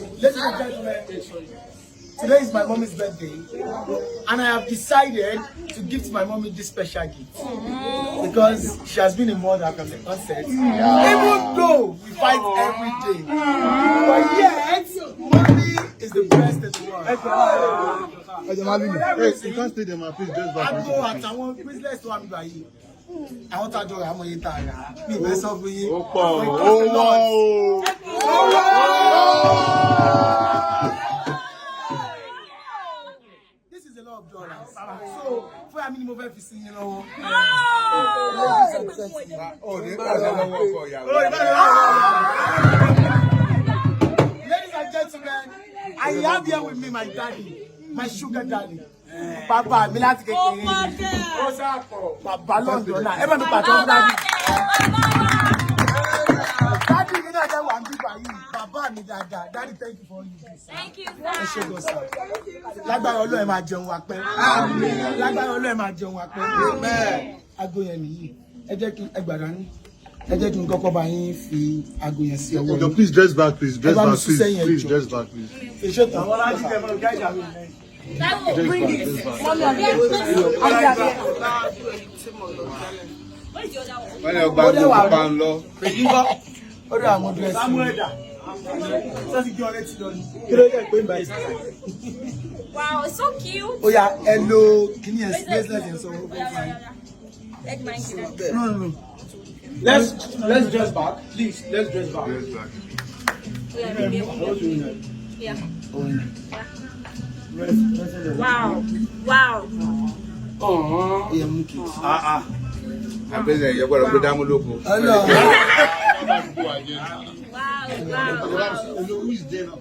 Ladies and gentlemen, today is my mommy's birthday, and I have decided to gift my mommy this special gift because she has been a mother from the onset. Even though we fight every day, but yet mommy is the best in the world. Hey, you can't stay there, man. Please just back. I go at our business to Abibayi. I want to do a mo yin ta ya. Me be so fún yín. This is a lot of dollars. So, for me, mo fẹ́ fi sí yín lọ́wọ́. Ladies and gentlemen, I have here with me my daddy, my sugar daddy. Papa, mi láti kékeré. Ó sáàpọ̀. Bàbá London náà. Ẹ bá mi pàtó fún daddy. Daddy mi náà jẹ́ wà ń bíbá yìí. Bàbá mi dáadáa. Daddy, thank you for all you do. Thank you, Ẹ ṣé gan sir. Lágbára Ọlọ́run ẹ máa jẹun wa pẹ́. Lágbára Ọlọ́run ẹ máa jẹun wa pẹ́. Ago yẹn nìyí. Ẹ jẹ́ kí ẹ gbàdá ní. Ẹ jẹ́ kí n kọ́kọ́ bá yín fi ago yẹn sí ọwọ́ yín. Please dress back, please. Dress back, please. Please dress back, please. Ìṣètò àwọn aláàjì tẹ̀ mọ́ ọ̀gá ìjà mi. That will bring it. Where's the other one? Wow, it's so cute. Oh yeah, hello. Can you explain that in some No. Let's dress back, please. Let's dress back. Yeah. Wow. Wow. Yeah, monkey. I bet you're going to go down local. Wow. Who is there now?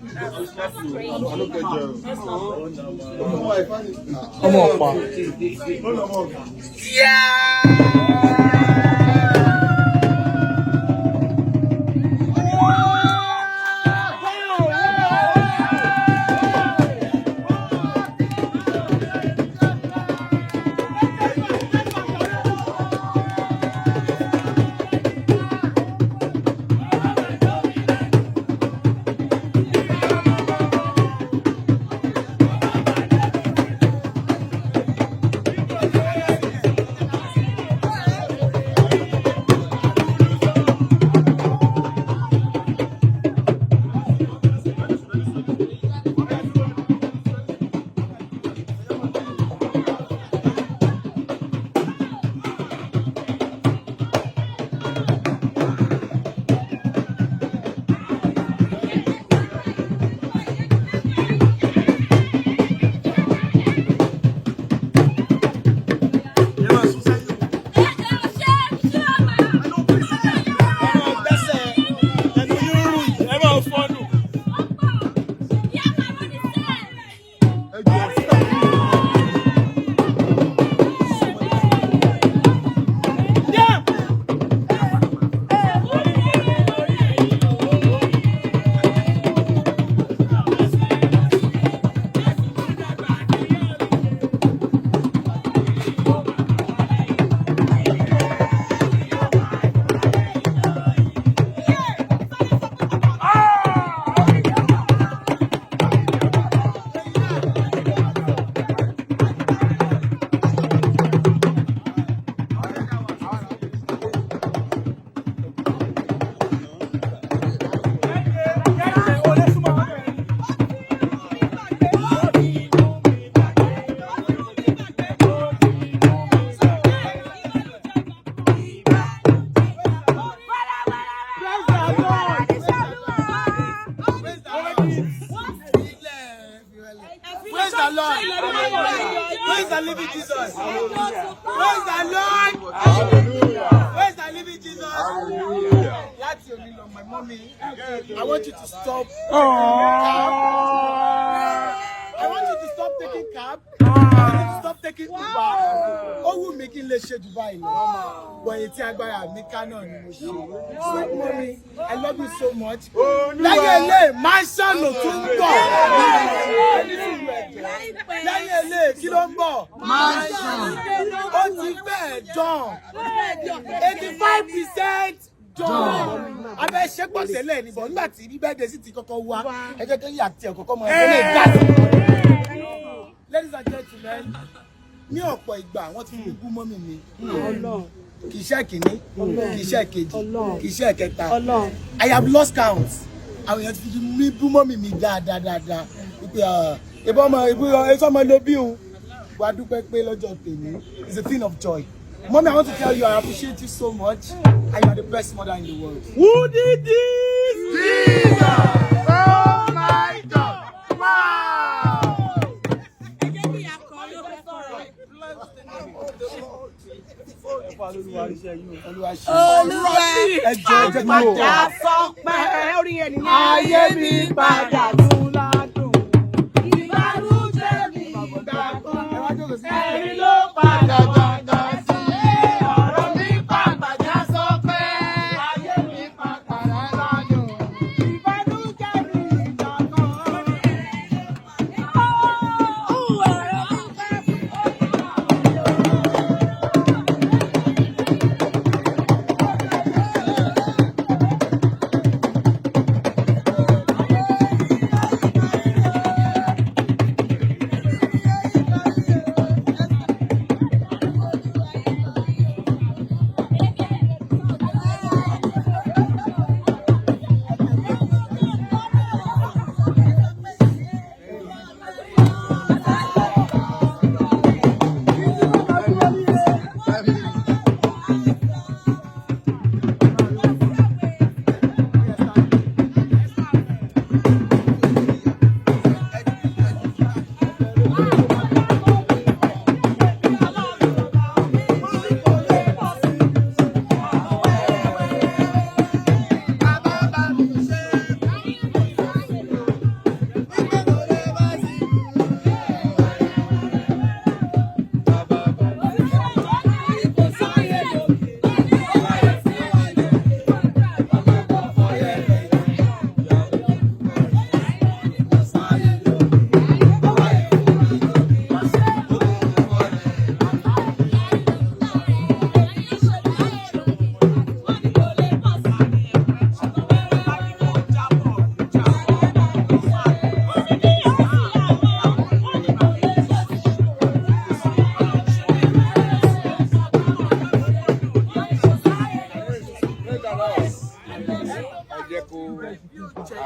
Praise the living Jesus. Praise the Lord. Praise the living Jesus. That's your name, my mommy. I want you to stop. I want you to stop taking cab. I want you to stop taking Uber. Oh, we're making less shade Dubai. But it's a guy, mommy, I love you so much. My son, no my son. 85% abẹ́ ṣẹ́pọ̀ tẹ́lẹ̀ ní bọ̀ nígbà tí bíbẹ́ẹ̀dẹ̀ sì ti kọ́kọ́ wá ẹ jẹ́ kí àti ẹ̀ kọ́kọ́ mọ ẹ̀ lè dá sí. Ladies and gentlemen, ní ọ̀pọ̀ ìgbà wọ́n ti fi bú mọ́mì mi kì í ṣe kìíní kì í ṣe kejì kì í ṣe kẹta I have lost count. Àwọn èèyàn ti fi mí bú mọ́mì mi dáadáa wípé ọmọ ló bí òun wà á dúpẹ́ pé lọ́jọ́ tèmi is a thing of joy. Mommy, I want to tell you I appreciate you so much and you are the best mother in the world. Who did this? Jesus! Oh my God! Wow! Olúwa sọ pé ayé mi padà tún ládùn. Ìbànújẹ́ mi gbà kan, ẹ̀rín ló padà gbàgbà sí. Ọ̀rọ̀ mi pàpàjá sọ pé ayé mi padà ládùn. Ìbànújẹ́ mi gbà kan.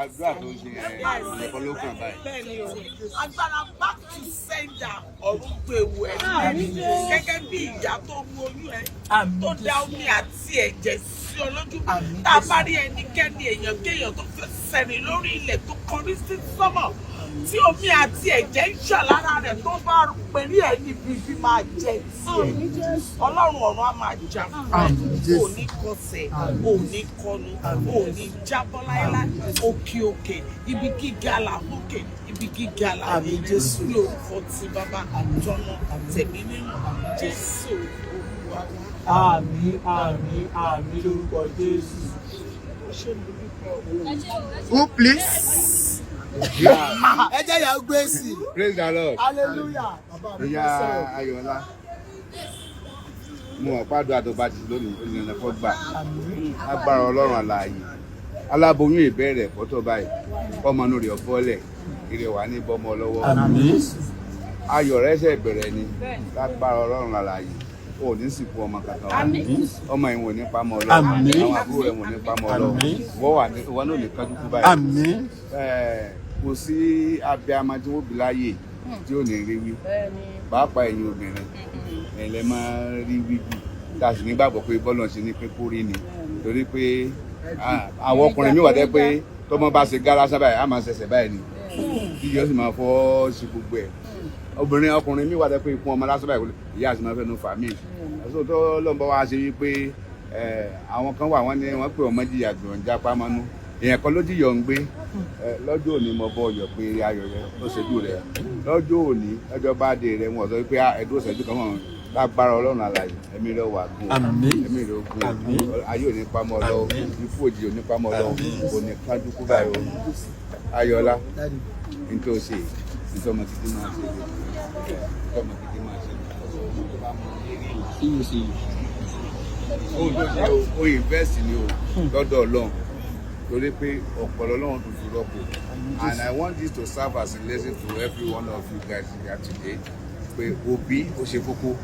àdúrà tó ń ṣe ọlọ́kàn báyìí. Agbára back to sender ọ̀run gbèwò ẹ̀ gẹ́gẹ́ bí ìyá tó mú oyún ẹ̀ tó dá omi àti ẹ̀jẹ̀ sí ọ lójú. Tá a bá rí ẹnikẹ́ni èèyàn kéèyàn tó fẹ́ sẹ́ni lórí ilẹ̀ tó kọrí sí sọ́mọ̀ tí omi àti ẹ̀jẹ̀ ń ṣà lára rẹ̀ tó bá pẹ̀lú ẹ̀ níbi bí máa jẹ tiẹ̀. Ọlọ́run ọ̀run á máa jà fún ò ní kọsẹ̀ ò ní kọnu ò ní jábọ́ láéláé òkè òkè ibi gíga là lókè ibi gíga là ní Jésù ní orúkọ tí bàbá àjọmọ tẹ̀mí nínú Jésù Olúwa. Àmín àmín àmín lórúkọ Jésù. Who please? Ẹ jẹ́ ìyá Gbèsè. Praise the Lord. Hallelujah. Ìyá Ayọ̀lá. Mo mọ̀ pàdé àdọ́bà ti lónìí ìrìnà fọ́ gbà. Agbára Ọlọ́run àlàyé. Aláboyún ìbẹ̀rẹ̀ pọ̀tọ́ báyìí. Ọmọ inú rẹ̀ ọ̀bọ́lẹ̀. Ire wà ní bọ́mọ lọ́wọ́. Ayọ̀ rẹ̀ ṣẹ̀ bẹ̀rẹ̀ ni. Lágbára Ọlọ́run àlàyé. O ní sìnkú ọmọ kankan wa. Ọmọ ìwọ̀n ní pamọ́ lọ. Àwọn àbúrò rẹ̀ wọ̀n ní pamọ́ lọ. Wọ́n náà lè kájú kú báyìí. Kò sí abiyamọ tí wọ́n bí láyè tí ò ní rí wí. Pàápàá ẹ̀yin obìnrin ẹ̀lẹ́ máa rí wí bí. Tá a sì nígbàgbọ́ pé bọ́ọ̀lù ṣe ní pé kó rí ni. Torí pé àwọn ọkùnrin mi wà dé pé tọ́mọ bá ṣe gára sábà yìí á máa ṣẹ̀ṣẹ̀ báyìí ni. Kí yóò sì máa fọ́ sí gbogbo ẹ̀. Ọkùnrin mi wà dé pé ikú ọmọ lásán báyìí ìyá àti máa fẹ́ nu fàmí. Ẹ̀sọ́ tó lọ́nbọ̀ wá ṣe wípé àwọn kan wà wọ́n ní wọ́n pè ọmọ jìyà gbọ̀n jápá mọ́nú. Èèyàn kan ló jìyọ̀ ń gbé lọ́jọ́ òní mo bọ́ ọyọ̀ pé ayọ̀ rẹ̀ tó ṣojú rẹ̀ lọ́jọ́ òní lọ́jọ́ bá dé rẹ̀ wọ́n sọ pé ẹ̀dùn òṣèjú kan mọ̀ lágbára Ọlọ́run àlàyé ẹ̀mí rẹ̀ wà gùn ẹ̀mí rẹ̀ gùn ayé òní pamọ́ lọ ikú òjì òní pamọ́ lọ òní kájú kú báyìí o. Ayọ̀lá ní tó ṣe nítorí ọmọ títí máa ṣe nítorí ọmọ títí máa ṣe ohun tó ṣe o invest ni o lọ́dọ̀ Ọlọ́run torí pé ọ̀pọ̀lọ́ Ọlọ́run tó fi rọ́pò and I want this to serve as a lesson to every one of you guys here today pé òbí ó ṣe kókó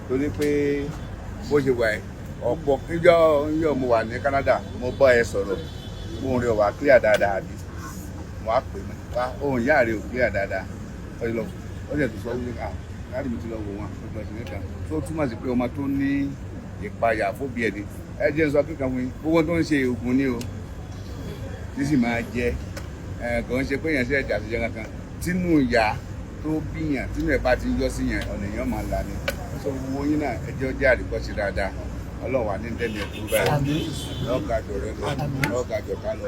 torí pé bó ṣe wà ọ̀pọ̀ níjọ́ mo wà ní Canada mo bá ẹ sọ̀rọ̀ ohun rẹ̀ wà clear dáadáa bí mo á pè mí wá ohun ìyá rẹ̀ ò clear dáadáa ó jẹ́ tó sọ wípé láti mi ti lọ wò wọn ọgbà ìṣẹ̀lẹ̀ kan tó túmọ̀ sí pé ọmọ tó ní ìpayà fóbi ẹni ẹ jẹ́ sọ kíkan fún yín gbogbo tó ń ṣe oògùn ní o tí sì máa jẹ kò ń ṣe pé èèyàn ṣe ẹ̀jà sí jẹ́ kankan tínú ìyá tó bíyàn tínú ẹ̀ bá ti yọ sí yẹn ọ̀nà èèyàn máa là ní sọ gbogbo yín náà ẹ jẹ́ ọjà àríkọ́ṣe dáadáa Ọlọ́run wà ní tẹ́lẹ̀ ẹ̀kú báyìí lọ́gàjọ rẹ lọ lọ́gàjọ ká lọ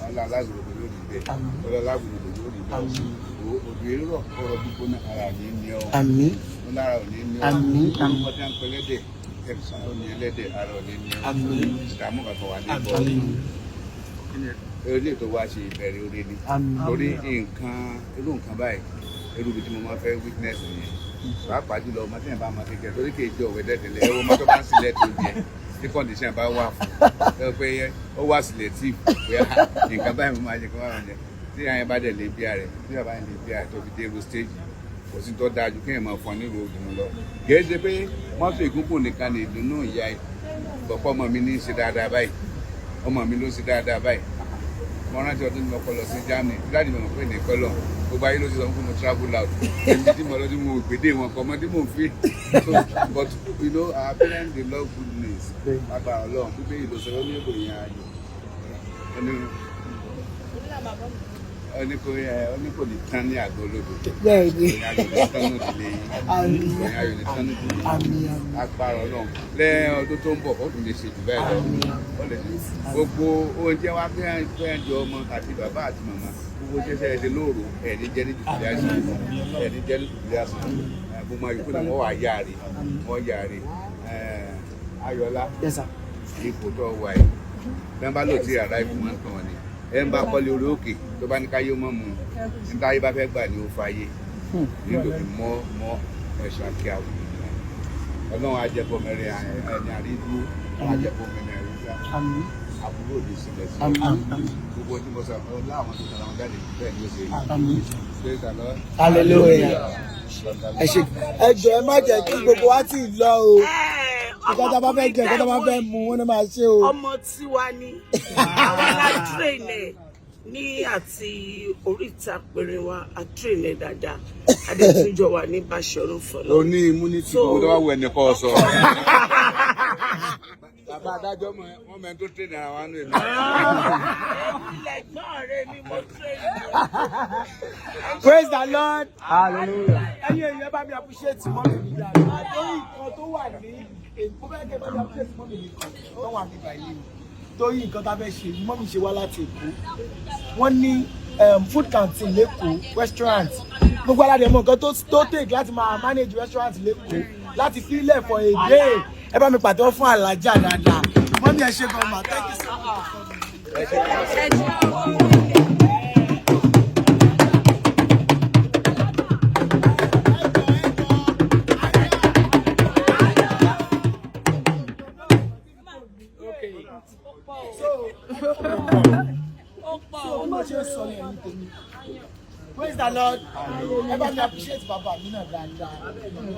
ọlá alágbèrè lórí ibẹ̀ ọlá alágbèrè lórí ibẹ̀ òbí rọ̀ ọ̀rọ̀ gbígbóná ara ní ní ọ́ wọn lára ò ní ní ọ́ ọmọdé ń pẹlẹ́dẹ̀ ẹ̀sán ó ní ẹlẹ́dẹ̀ ara ò ní ní ọ́ ìdààmú kankan wà ní bọ́ ilé tó wá ṣe ìbẹ̀rẹ̀ oore ni torí irú nǹkan báyìí irú ibi tí mo máa fẹ́ witness nìyẹn pàápàá jùlọ ọmọ tí yẹn bá máa kékeré torí kì í jẹ òwe dẹ́tẹ̀lẹ̀ ẹ̀rọ ọmọ tó bá ń sílẹ̀ tó jẹ tí condition bá wà fún ẹ pé ó wà selective pé nǹkan báyìí mo máa jẹ kí wọ́n máa jẹ tí àyẹn bá dẹ̀ lè bí ààrẹ tí bàbá yẹn lè bí ààrẹ tó fi dé irú stage kò sí tó dáa ju kéèyàn máa fọn nílùú òdùnnú lọ kì í ṣe pé mọ́tò ìgúnpò nìkan ní ìdùnnú ìyá ẹ̀ bọ̀pọ̀ ọmọ mi ní í ṣe dáadáa báyìí ọmọ mi ló ṣe dáadáa báyìí mo rántí ọdún tí mo kọ lọ sí Germany láti mọ̀ pé ní kọ́lọ̀ gbogbo ayé ló ti sọ fún mi travel out èmi tí mo lọ sí mo gbèdé wọn kọ́ ọmọdé mò ń fi so but you know our parents dey love good news bàbá Ọlọ́run pípé ìlòsọ̀rọ̀ ní èbò ìyẹn ayọ̀ oníkò ní tán ní àgọ́ olódò ìyẹn ayọ̀ ní tán ní ìdílé yìí ìyẹn ayọ̀ ní tán ní ìdílé yìí agbára Ọlọ́run lẹ́yìn ọdún tó ń bọ̀ ó tún lè ṣe jù bẹ́ẹ̀ lọ gbogbo oúnjẹ wa fẹ́ jọ ọmọ àti bàbá àti màmá gbogbo ṣẹṣẹ ẹdẹ lóòrò ẹni jẹ ní dùkúlẹ àṣà ẹni jẹ ní dùkúlẹ àṣà gbogbo àyùkú náà wọn wà yáre Ayọ̀lá ipò tó wà yìí nọ́mbà ló ti rà ipò wọn tàn ní ẹ ń bá kọ́lé orí òkè tó bá ní káyé mọ́ mu níta ayé bá fẹ́ gbà ní ó fàyè nílò fi mọ́ ẹ̀ṣọ́ àti àwọn Ọlọ́run ajẹ́pọ̀ mẹ́rin ẹni àrídú ajẹ́pọ̀ mẹ́rin àrídá àbúrò òde sílẹ̀ sí gbogbo tí mo sọ láwọn tó sọ̀rọ̀ àwọn jáde bẹ́ẹ̀ ni ó ṣe rí. Hallelujah. Ẹ jọ̀ọ́ ẹ má jẹ́ kí gbogbo wa ti lọ o ìkọ́ta bá fẹ́ jẹ ìkọ́ta bá fẹ́ mu wọn ní máa ṣe o. ọmọ tiwa ni àwọn alátúrẹ̀nẹ̀ ní àti oríta péré wa àtúrẹ̀nẹ̀ dáadáa adétúnjọ wà ní Báṣọ̀run fọlọ́. o ní immunity kò tó wá wọ ẹnì kan sọ. bàbá adájọ́ wọn mẹ́rin tó tẹ̀lé ara wa nù èmi. ẹ̀gbọ́n rẹ̀ ni mo tẹ̀lé. Praise the Lord. Hallelujah. ẹ̀yin èèyàn bá mi appreciate mọ́mì mi dáadáa lórí nǹkan tó wà ní èkó bẹ́ẹ̀ kẹ́ bá mi appreciate mọ́mì mi kan tó wà ní báyìí torí nǹkan tá a fẹ́ ṣe mọ́mì ṣe wá láti Èkó wọ́n ní food canteen lẹ́kọ̀ọ́ restaurant gbogbo aládé mọ̀ nǹkan tó take láti máa manage restaurant lẹ́kọ̀ọ́ láti fílẹ̀ for a day ẹ bá mi pàtẹ́wọ́ fún alájà dáadáa mọ́mì ẹ ṣe gan ma thank you so much. Praise the Lord. Ẹ bá mi appreciate bàbá mi náà dáadáa.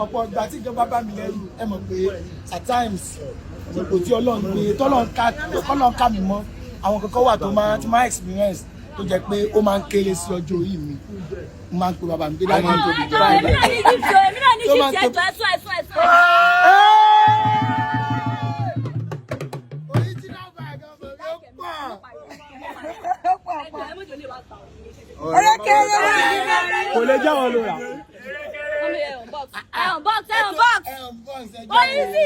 Ọ̀pọ̀ ìgbà tí ìjọba bá mi lẹ́rù ẹ mọ̀ pé at times kò tí Ọlọ́run gbé tọ́lọ́run ká mi mọ́ àwọn kankan wà tó máa experience tó jẹ́ pé ó máa ń kéré sí ọjọ́ orí mi. Mo máa ń pe bàbá mi dé láti tóbi jù báyìí. Èmi náà ní jíjọ ẹ̀sọ́. Original bag ọmọ mi ó pọ̀. Kò lè jẹ́ wọn ló rà.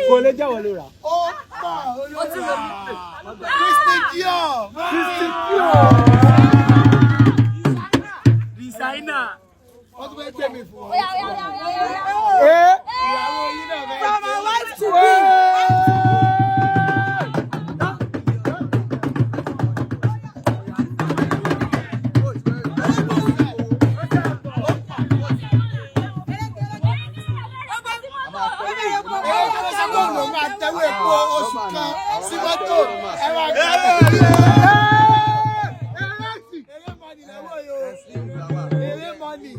Kò lè jẹ́ wọn ló rà. Ó pọ̀ olóra. Christian Dior. Designer. Wọ́n tún fẹ́ gbé mi fún ọ. Ìyàwó yìí náà fẹ́ gbé. From my wife to me. sanwó epo oṣù kan sí mọ́tò ẹ máa gbà. Eré mọ́nì.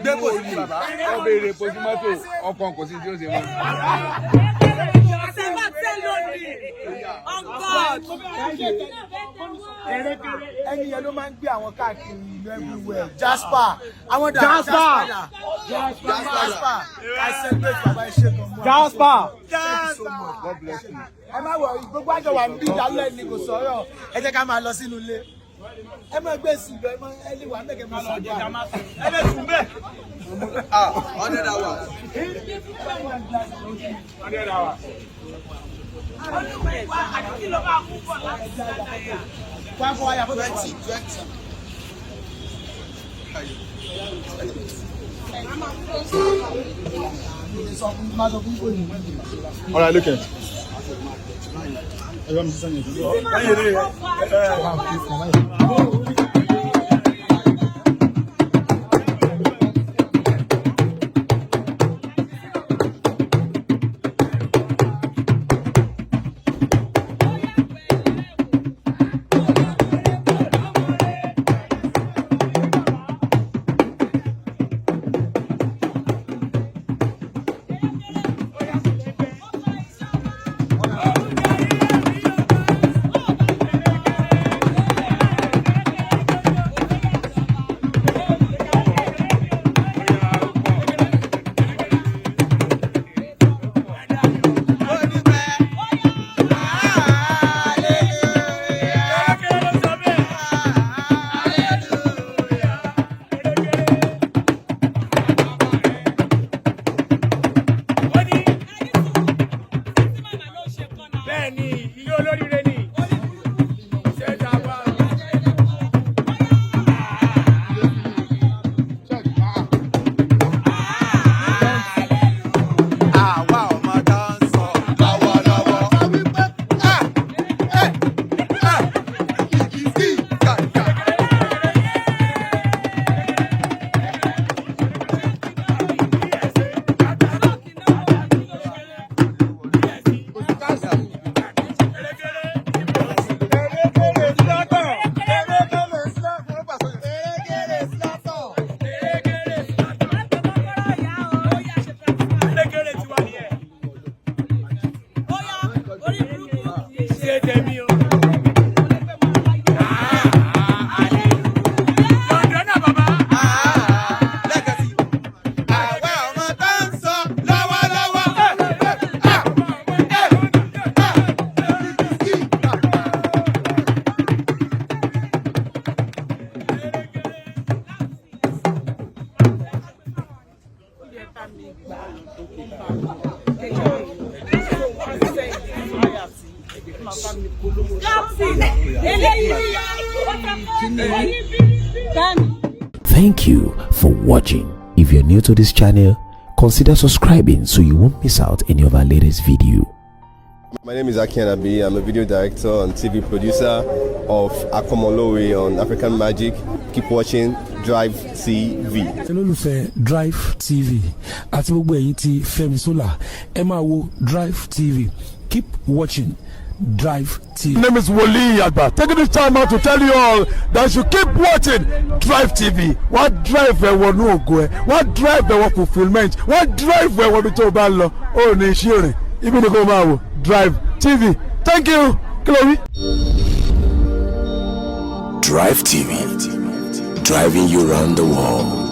Gbé kò sí bàbá. Wọ́n béèrè epo sí mọ́tò ọkàn kò sí tí ó ṣe mọ́. Ẹni yẹn ló máa ń gbé àwọn káàkiri ìlú everywhere. Jasper. Àwọn dà Jasper. I celebrate Baba Ishegun. Jasper. God bless you. Ẹ má wọ̀ gbogbo àjọ wà níbí ìdálẹ́ ni kò sọ̀rọ̀. Ẹ jẹ́ ká máa lọ sínú ilé. Ẹ máa gbé sí ibẹ̀ ẹ lè wà mẹ́kẹ́ máa lọ ọjà. Ẹ lè sùn bẹ́ẹ̀. 100 hours. 100 hours. All right, look at. Thank you for watching. If you're new to this channel, consider subscribing so you won't miss out any of our latest video. My name is Aki Anabi. I'm a video director and TV producer of Akomolowe on African Magic. Keep watching Drivetv. olólùfẹ́ Drivetv àti gbogbo ẹ̀yin tí Fẹ́mi Sola ẹ máa wo Drivetv. Keep watching Drivetv. My name is Wole Agba. Taking this time out to tell you all that you keep watching Drivetv. What drive ẹ̀wọ̀n ní ògo ẹ̀? What drive ẹ̀wọ̀n fulfilment? What drive ẹ̀wọ̀n ní tó bá lọ? Ó ní iṣẹ́ rìn. Ibi ni kò máa wò Drivetv. Thank you. Chloe. Drivetv, driving you around the world.